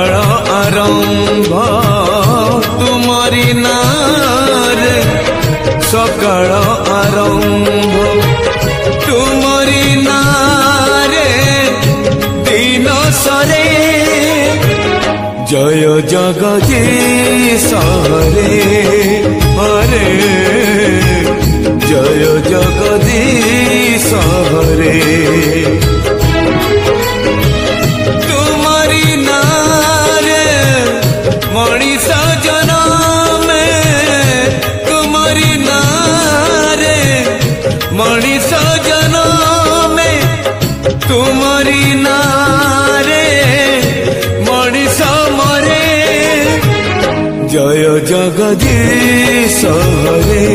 सकाळ आरंभ तुमरी नारे सकाळ आरंभ तुमरी नारे दिन सरे जय जगदीश हरे हरे जय जगदीश हरे तुम्हारी नारे मनीष जन्म तुम्हारी नारे मनीष जन्म तुम्हारी नारे मनीष मरे जय जगदीश हरे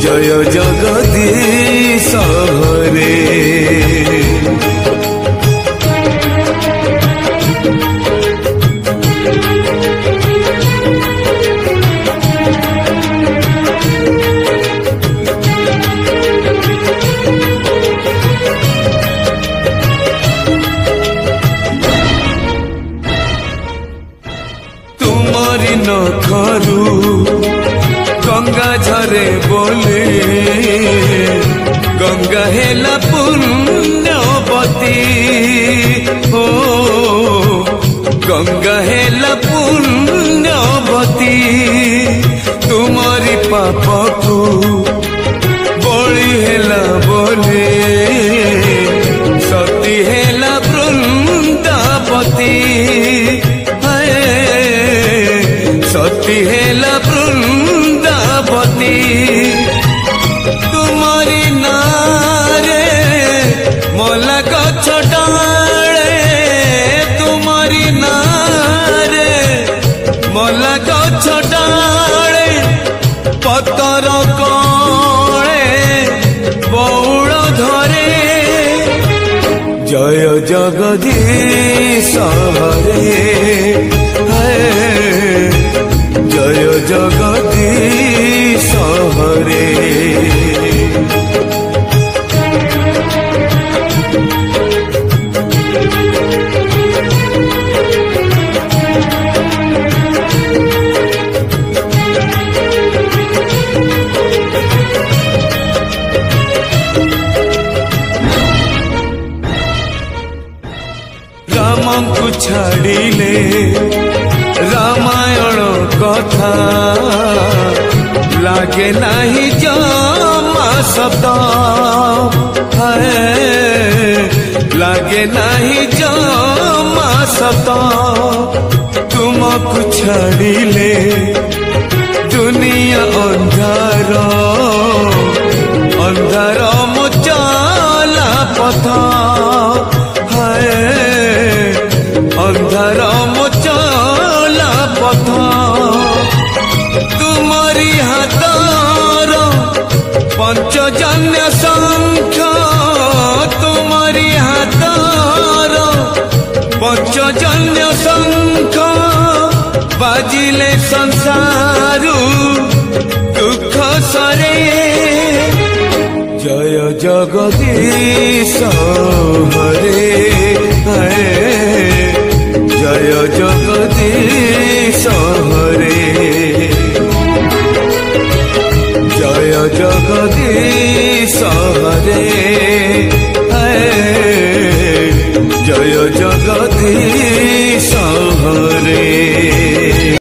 जय जगदीश हरे तुम्हारी नखरू गंगा झरे बोले गंगा हेला पुण्यवती हो गंगा हेला पुण्यवती तुम्हारी पाप को बड़ी हेला बोले सती हेला वृंदावती सती हेला वृंदावती तुम्हारी नारे मला गछ डाले तुम्हारी नारे मला गछ डाले पतर कळे बौड़ धरे जय जगदीश हरे जय जगदीश हरे राम को छाड़िले रामायण कथा लागे नहीं जमा शब्द है लागे नहीं जमा शब्द तुमको छाड़िले दुनिया अंधार अंधार मुचला पथ है अंधार मुचला पथ तुम्हारी हाथर पंचजन्य शंख तुम्हारी हाथर पंचजन्य शंख बाजिले संसारू दुख सरे जय जगदीश हरे जय जगदीश हरे जय जगदीश हरे जय जगदीश